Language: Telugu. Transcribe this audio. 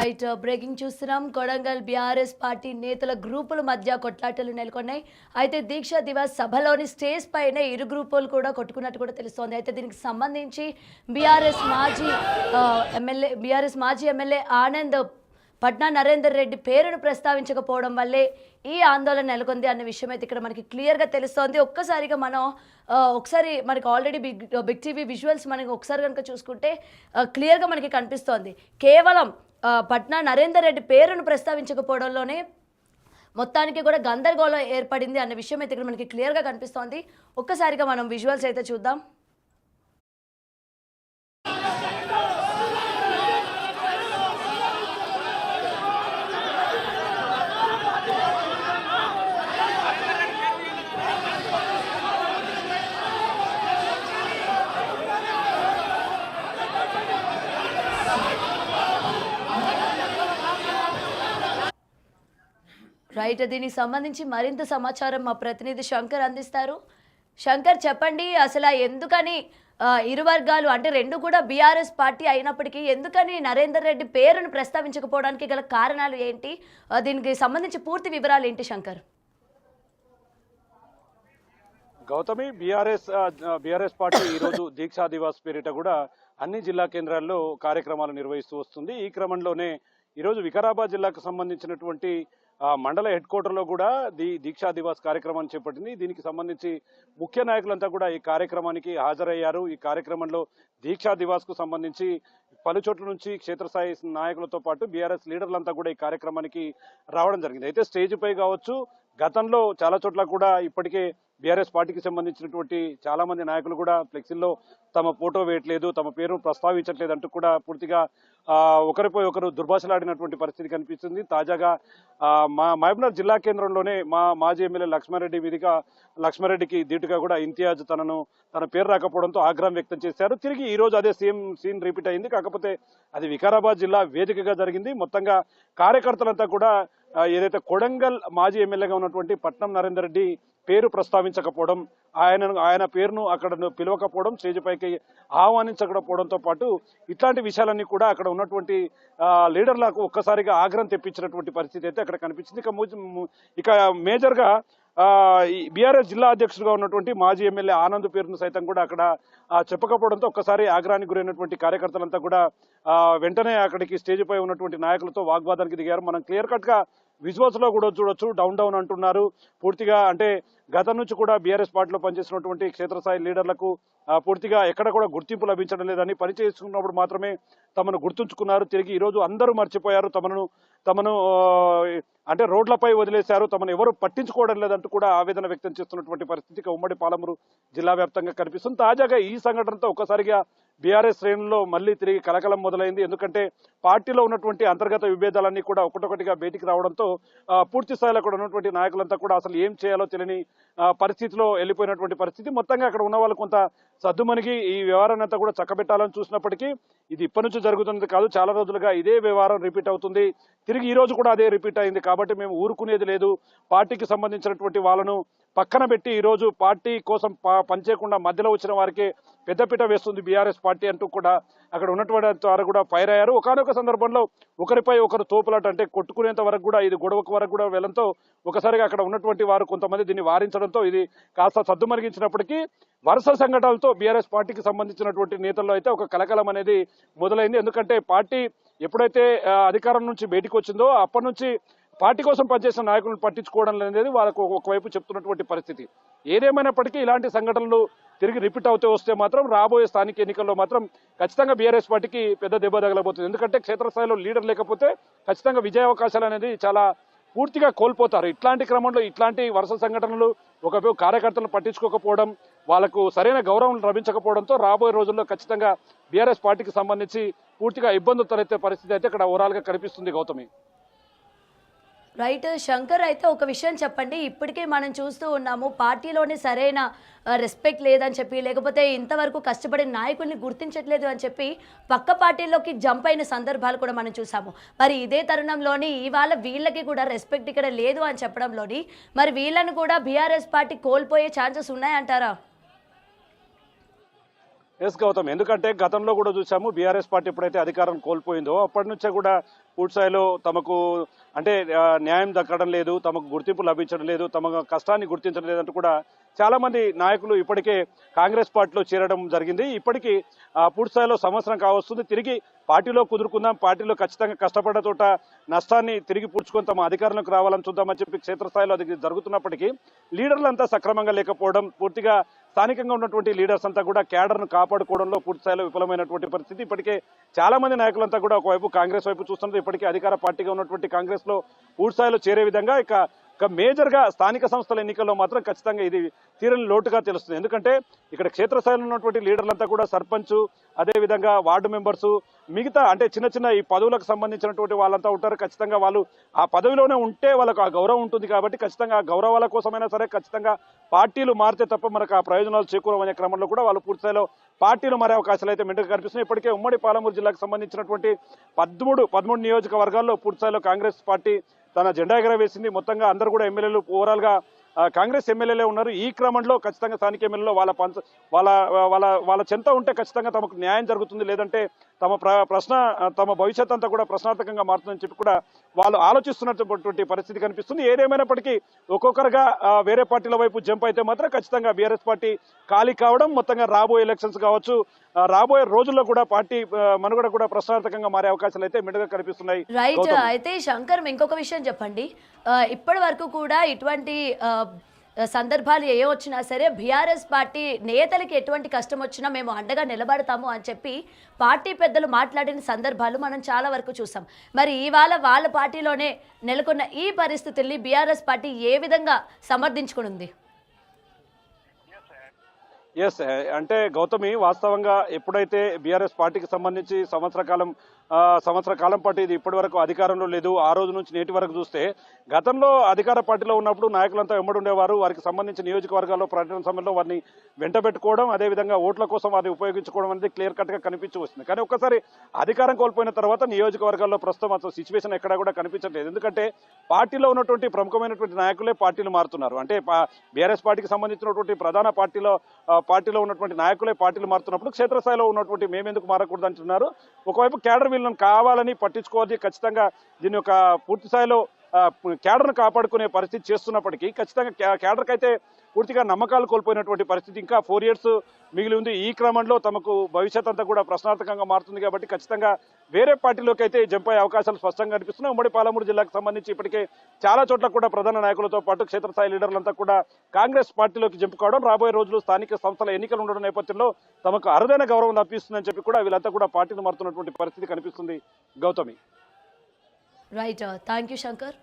రైట్ బ్రేకింగ్ చూస్తున్నాం. కొడంగల్ బీఆర్ఎస్ పార్టీ నేతల గ్రూపుల మధ్య కొట్లాటలు నెలకొన్నాయి. అయితే దీక్షా దివాస్ సభలోని స్టేజ్ పైనే ఇరు గ్రూపులు కూడా కొట్టుకున్నట్టు కూడా తెలుస్తోంది. అయితే దీనికి సంబంధించి బీఆర్ఎస్ మాజీ ఎమ్మెల్యే ఆనంద్ పట్నా నరేందర్ రెడ్డి పేరును ప్రస్తావించకపోవడం వల్లే ఈ ఆందోళన నెలకొంది అన్న విషయం అయితే ఇక్కడ మనకి క్లియర్గా తెలుస్తోంది. ఒక్కసారిగా మనం మనకి ఆల్రెడీ బిగ్ టీవీ విజువల్స్ మనకి ఒకసారి కనుక చూసుకుంటే క్లియర్గా మనకి కనిపిస్తోంది. కేవలం పట్నా నరేందర్ రెడ్డి పేరును ప్రస్తావించకపోవడంలోనే మొత్తానికి కూడా గందరగోళం ఏర్పడింది అన్న విషయం అయితే ఇక్కడ మనకి క్లియర్గా కనిపిస్తోంది. ఒక్కసారిగా మనం విజువల్స్ అయితే చూద్దాం. రైట్, దీనికి సంబంధించి మరింత సమాచారం మా ప్రతినిధి శంకర్ అందిస్తారు. శంకర్, చెప్పండి, అసలు ఎందుకని ఇరు వర్గాలు అంటే రెండు కూడా బీఆర్ఎస్ పార్టీ అయినప్పటికీ ఎందుకని నరేందర్ రెడ్డి పేరును ప్రస్తావించకపోవడానికి గల కారణాలు ఏంటి? దీనికి సంబంధించి పూర్తి వివరాలు ఏంటి శంకర్? గౌతమి, బీఆర్ఎస్ పార్టీ ఈరోజు దీక్షా దివాస్ పేరిట కూడా అన్ని జిల్లా కేంద్రాల్లో కార్యక్రమాలు నిర్వహిస్తూ వస్తుంది. ఈ క్రమంలోనే ఈరోజు వికారాబాద్ జిల్లాకు సంబంధించినటువంటి మండల హెడ్ క్వార్టర్లో కూడా దీక్షా దివాస్ కార్యక్రమాన్ని చేపట్టింది. దీనికి సంబంధించి ముఖ్య నాయకులంతా కూడా ఈ కార్యక్రమానికి హాజరయ్యారు. ఈ కార్యక్రమంలో దీక్షా దివాస్ కు సంబంధించి పలు చోట్ల నుంచి క్షేత్రస్థాయి నాయకులతో పాటు బీఆర్ఎస్ లీడర్లంతా కూడా ఈ కార్యక్రమానికి రావడం జరిగింది. అయితే స్టేజ్ పై కావచ్చు, గతంలో చాలా చోట్ల కూడా ఇప్పటికే బీఆర్ఎస్ పార్టీకి సంబంధించినటువంటి చాలా మంది నాయకులు కూడా ఫ్లెక్సీల్లో తమ ఫోటో వేయట్లేదు, తమ పేరు ప్రస్తావించట్లేదు అంటూ కూడా పూర్తిగా ఒకరిపై ఒకరు దుర్భాషలాడినటువంటి పరిస్థితి కనిపిస్తుంది. తాజాగా మహబూబ్నగర్ జిల్లా కేంద్రంలోనే మాజీ ఎమ్మెల్యే లక్ష్మారెడ్డికి ధీటుగా కూడా ఇంతియాజ్ తన పేరు రాకపోవడంతో ఆగ్రహం వ్యక్తం చేశారు. తిరిగి ఈ రోజు అదే సేమ్ సీన్ రిపీట్ అయింది. కాకపోతే అది వికారాబాద్ జిల్లా వేదికగా జరిగింది. మొత్తంగా కార్యకర్తలంతా కూడా ఏదైతే కొడంగల్ మాజీ ఎమ్మెల్యేగా ఉన్నటువంటి పట్నం నరేందర్ రెడ్డి పేరు ప్రస్తావించకపోవడం, ఆయన పేరును అక్కడ పిలవకపోవడం, స్టేజ్ పైకి ఆహ్వానించకపోవడంతో పాటు ఇట్లాంటి విషయాలన్నీ కూడా అక్కడ ఉన్నటువంటి లీడర్లకు ఒక్కసారిగా ఆగ్రహం తెప్పించినటువంటి పరిస్థితి అయితే అక్కడ కనిపించింది. ఇక మేజర్ గా బీఆర్ఎస్ జిల్లా అధ్యక్షుడిగా ఉన్నటువంటి మాజీ ఎమ్మెల్యే ఆనంద్ పేరును సైతం కూడా అక్కడ చెప్పకపోవడంతో ఒక్కసారి ఆగ్రహానికి గురైనటువంటి కార్యకర్తలంతా కూడా వెంటనే అక్కడికి స్టేజ్ పై ఉన్నటువంటి నాయకులతో వాగ్వాదానికి దిగారు. మనం క్లియర్ కట్ గా విజువల్స్ లో కూడా చూడొచ్చు. డౌన్ అంటున్నారు పూర్తిగా. అంటే గతం నుంచి కూడా బీఆర్ఎస్ పార్టీలో పనిచేసినటువంటి క్షేత్రస్థాయి లీడర్లకు పూర్తిగా ఎక్కడ కూడా గుర్తింపు లభించడం లేదని, పని చేసుకున్నప్పుడు మాత్రమే తమను గుర్తుంచుకున్నారు. తిరిగి ఈ రోజు అందరూ మర్చిపోయారు, తమను అంటే రోడ్లపై వదిలేశారు, తమను ఎవరు పట్టించుకోవడం లేదంటూ కూడా ఆవేదన వ్యక్తం చేస్తున్నటువంటి పరిస్థితి ఉమ్మడి పాలమూరు జిల్లా వ్యాప్తంగా కనిపిస్తుంది. తాజాగా ఈ సంఘటనతో ఒక్కసారిగా బీఆర్ఎస్ శ్రేణుల్లో మళ్లీ తిరిగి కలకలం మొదలైంది. ఎందుకంటే పార్టీలో ఉన్నటువంటి అంతర్గత విభేదాలన్నీ కూడా ఒకటొకటిగా బయటికి రావడంతో పూర్తి స్థాయిలో కూడా ఉన్నటువంటి నాయకులంతా కూడా అసలు ఏం చేయాలో తెలియని పరిస్థితిలో వెళ్ళిపోయినటువంటి పరిస్థితి. మొత్తంగా అక్కడ ఉన్న వాళ్ళు కొంత సద్దుమణిగి ఈ వ్యవహారాన్ని అంతా కూడా చక్కబెట్టాలని చూసినప్పటికీ ఇది ఇప్పటి నుంచి జరుగుతున్నది కాదు, చాలా రోజులుగా ఇదే వ్యవహారం రిపీట్ అవుతుంది. తిరిగి ఈ రోజు కూడా అదే రిపీట్ అయింది. కాబట్టి మేము ఊరుకునేది లేదు, పార్టీకి సంబంధించినటువంటి వాళ్ళను పక్కన పెట్టి ఈ రోజు పార్టీ కోసం పనిచేయకుండా మధ్యలో వచ్చిన వారికి పెద్దపీట వేస్తుంది బీఆర్ఎస్ పార్టీ అంటూ కూడా అక్కడ ఉన్నటువంటి వారు కూడా ఫైర్ అయ్యారు. ఒకనొక సందర్భంలో ఒకరిపై ఒకరు తోపులాట, అంటే కొట్టుకునేంత వరకు కూడా, ఇది గొడవకు వరకు కూడా వెళ్ళడంతో ఒకసారిగా అక్కడ ఉన్నటువంటి వారు కొంతమంది దీన్ని వారించడంతో ఇది కాస్త సద్దుమరిగించినప్పటికీ వరుస సంఘటనలతో బీఆర్ఎస్ పార్టీకి సంబంధించినటువంటి నేతల్లో అయితే ఒక కలకలం అనేది మొదలైంది. ఎందుకంటే పార్టీ ఎప్పుడైతే అధికారం నుంచి బయటకు వచ్చిందో అప్పటి నుంచి పార్టీ కోసం పనిచేసిన నాయకులను పట్టించుకోవడం అనేది వాళ్ళకు ఒకవైపు చెప్తున్నటువంటి పరిస్థితి. ఏదేమైనప్పటికీ ఇలాంటి సంఘటనలు తిరిగి రిపీట్ అవుతూ వస్తే మాత్రం రాబోయే స్థానిక ఎన్నికల్లో మాత్రం ఖచ్చితంగా బీఆర్ఎస్ పార్టీకి పెద్ద దెబ్బ తగలబోతుంది. ఎందుకంటే క్షేత్రస్థాయిలో లీడర్ లేకపోతే ఖచ్చితంగా విజయావకాశాలు అనేది చాలా పూర్తిగా కోల్పోతారు. ఇట్లాంటి క్రమంలో ఇట్లాంటి వరుస సంఘటనలు, ఒకవైపు కార్యకర్తలను పట్టించుకోకపోవడం, వాళ్లకు సరైన గౌరవం లభించకపోవడంతో రాబోయే రోజుల్లో ఖచ్చితంగా బీఆర్ఎస్ పార్టీకి సంబంధించి పూర్తిగా ఇబ్బందులు తలెత్తే పరిస్థితి అయితే ఇక్కడ ఓవరాల్ గా కనిపిస్తుంది. గౌతమి, రైట్ శంకర్, అయితే ఒక విషయం చెప్పండి, ఇప్పటికే మనం చూస్తూ ఉన్నాము పార్టీలోనే సరైన రెస్పెక్ట్ లేదని చెప్పి, లేకపోతే ఇంతవరకు కష్టపడిన నాయకుల్ని గుర్తించట్లేదు అని చెప్పి పక్క పార్టీలోకి జంప్ అయిన సందర్భాలు కూడా మనం చూసాము. మరి ఇదే తరుణంలోని ఇవాళ వీళ్ళకి కూడా రెస్పెక్ట్ ఇక్కడ లేదు అని చెప్పడంలోని మరి వీళ్ళను కూడా బీఆర్ఎస్ పార్టీ కోల్పోయే ఛాన్సెస్ ఉన్నాయంటారా? ఎస్ గౌతమ్, ఎందుకంటే గతంలో కూడా చూసాము బీఆర్ఎస్ పార్టీ ఎప్పుడైతే అధికారం కోల్పోయిందో అప్పటి నుంచే కూడా పూర్తి స్థాయిలో తమకు అంటే న్యాయం దక్కడం లేదు, తమకు గుర్తింపు లభించడం లేదు, తమ కష్టాన్ని గుర్తించడం లేదంటూ కూడా చాలా మంది నాయకులు ఇప్పటికే కాంగ్రెస్ పార్టీలో చేరడం జరిగింది. ఇప్పటికీ పూర్తి స్థాయిలో సంవత్సరం కావస్తుంది. తిరిగి పార్టీలో కుదురుకుందాం, పార్టీలో ఖచ్చితంగా కష్టపడ్డ చోట నష్టాన్ని తిరిగి పూడ్చుకొని తమ అధికారంలోకి రావాలని చూద్దామని చెప్పి క్షేత్రస్థాయిలో అది జరుగుతున్నప్పటికీ లీడర్లంతా సక్రమంగా లేకపోవడం, పూర్తిగా స్థానికంగా ఉన్నటువంటి లీడర్స్ అంతా కూడా క్యాడర్ను కాపాడుకోవడంలో పూర్తి స్థాయిలో విఫలమైనటువంటి పరిస్థితి. ఇప్పటికే చాలా మంది నాయకులంతా కూడా ఒకవైపు కాంగ్రెస్ వైపు చూస్తున్నారు. ఇప్పటికే అధికార పార్టీగా ఉన్నటువంటి కాంగ్రెస్ లో పూర్తి స్థాయిలో చేరే విధంగా ఇక మేజర్ గా స్థానిక సంస్థల ఎన్నికల్లో మాత్రం ఖచ్చితంగా ఇది తీరని లోటుగా తెలుస్తుంది. ఎందుకంటే ఇక్కడ క్షేత్రస్థాయిలో ఉన్నటువంటి లీడర్లంతా కూడా సర్పంచ్, అదే విధంగా వార్డు మెంబర్స్, మిగతా అంటే చిన్న చిన్న ఈ పదవులకు సంబంధించినటువంటి వాళ్ళంతా ఉంటారు. ఖచ్చితంగా వాళ్ళు ఆ పదవిలోనే ఉంటే వాళ్ళకు ఆ గౌరవం ఉంటుంది కాబట్టి ఖచ్చితంగా ఆ గౌరవాల కోసమైనా సరే ఖచ్చితంగా పార్టీలు మారితే తప్ప మనకు ఆ ప్రయోజనాలు చేకూరవనే క్రమంలో కూడా వాళ్ళు పూర్తిస్థాయిలో పార్టీలు మారే అవకాశాలు అయితే మెండుగా కనిపిస్తున్నాయి. ఇప్పటికే ఉమ్మడి పాలమూరు జిల్లాకు సంబంధించినటువంటి 13 నియోజకవర్గాల్లో పూర్తిస్థాయిలో కాంగ్రెస్ పార్టీ తన జెండా ఎగరవేసింది. మొత్తంగా అందరూ కూడా ఎమ్మెల్యేలు ఓవరాల్ గా కాంగ్రెస్ ఎమ్మెల్యేలే ఉన్నారు. ఈ క్రమంలో ఖచ్చితంగా స్థానిక ఎమ్మెల్యేలో వాళ్ళ చెంత ఉంటే ఖచ్చితంగా తమకు న్యాయం జరుగుతుంది, లేదంటే తమ భవిష్యత్ అంతా కూడా ప్రశ్నార్థకంగా మారుతుందని చెప్పి కూడా వాళ్ళు ఆలోచిస్తున్నటువంటి పరిస్థితి కనిపిస్తుంది. ఏదేమైనప్పటికీ ఒక్కొక్కరుగా వేరే పార్టీల వైపు జంప్ అయితే మాత్రం ఖచ్చితంగా బీఆర్ఎస్ పార్టీ ఖాళీ కావడం, మొత్తంగా రాబోయే ఎలక్షన్స్ కావచ్చు, రాబోయే రోజుల్లో కూడా పార్టీ మనుగడ కూడా ప్రశ్నార్థకంగా మారే అవకాశాలు అయితే మెండుగా కనిపిస్తున్నాయి. రైట్. అయితే శంకర్, ఇంకొక విషయం చెప్పండి. ఇప్పటి వరకు కూడా ఇటువంటి సందర్భాలు ఏ వచ్చినా సరే బీఆర్ఎస్ పార్టీ నేతలకి ఎటువంటి కష్టం వచ్చినా మేము అండగా నిలబడతాము అని చెప్పి పార్టీ పెద్దలు మాట్లాడిన సందర్భాలు మనం చాలా వరకు చూసాం. మరి ఇవాళ వాళ్ళ పార్టీలోనే నెలకొన్న ఈ పరిస్థితుల్ని బీఆర్ఎస్ పార్టీ ఏ విధంగా సమర్థించుకునుంది? ఎస్, అంటే గౌతమి, వాస్తవంగా ఎప్పుడైతే బీఆర్ఎస్ పార్టీకి సంబంధించి సంవత్సర కాలం పాటు ఇది ఇప్పటి వరకు అధికారంలో లేదు. ఆ రోజు నుంచి నేటి వరకు చూస్తే గతంలో అధికార పార్టీలో ఉన్నప్పుడు నాయకులంతా వెంబడుండేవారు. వారికి సంబంధించిన నియోజకవర్గాల్లో పర్యటన సమయంలో వారిని వెంటబెట్టుకోవడం, అదేవిధంగా ఓట్ల కోసం వారిని ఉపయోగించుకోవడం అనేది క్లియర్ కట్ గా కనిపించి వస్తుంది. కానీ ఒక్కసారి అధికారం కోల్పోయిన తర్వాత నియోజకవర్గాల్లో ప్రస్తుతం అసలు సిచ్యువేషన్ ఎక్కడా కూడా కనిపించట్లేదు. ఎందుకంటే పార్టీలో ఉన్నటువంటి ప్రముఖమైనటువంటి నాయకులే పార్టీలు మారుతున్నారు. అంటే బీఆర్ఎస్ పార్టీకి సంబంధించినటువంటి ప్రధాన పార్టీలో ఉన్నటువంటి నాయకులే పార్టీలు మారుతున్నప్పుడు క్షేత్రస్థాయిలో ఉన్నటువంటి మేమెందుకు మారకూడదు అంటున్నారు. ఒకవైపు క్యాడర్ వీళ్ళని కావాలని పట్టించుకోవాలి, ఖచ్చితంగా దీని యొక్క పూర్తి స్థాయిలో క్యాడర్ను కాపాడుకునే పరిస్థితి చేస్తున్నప్పటికీ ఖచ్చితంగా క్యాడర్కి అయితే పూర్తిగా నమ్మకాలు కోల్పోయినటువంటి పరిస్థితి. ఇంకా 4 years మిగిలి ఉంది. ఈ క్రమంలో తమకు భవిష్యత్ అంతా కూడా ప్రశ్నార్థకంగా మారుతుంది కాబట్టి ఖచ్చితంగా వేరే పార్టీలోకి అయితే జంప్ అయ్యే అవకాశాలు స్పష్టంగా కనిపిస్తున్నాయి. ఉమ్మడి పాలమూరు జిల్లాకు సంబంధించి ఇప్పటికే చాలా చోట్ల కూడా ప్రధాన నాయకులతో పాటు క్షేత్రస్థాయి లీడర్లంతా కూడా కాంగ్రెస్ పార్టీలోకి జంప్ కావడం, రాబోయే రోజులు స్థానిక సంస్థల ఎన్నికలు ఉండడం నేపథ్యంలో తమకు అరుదైన గౌరవం లభిస్తుందని చెప్పి కూడా వీళ్ళంతా కూడా పార్టీలు మారుతున్నటువంటి పరిస్థితి కనిపిస్తుంది. Gautami. Right. Thank you Shankar.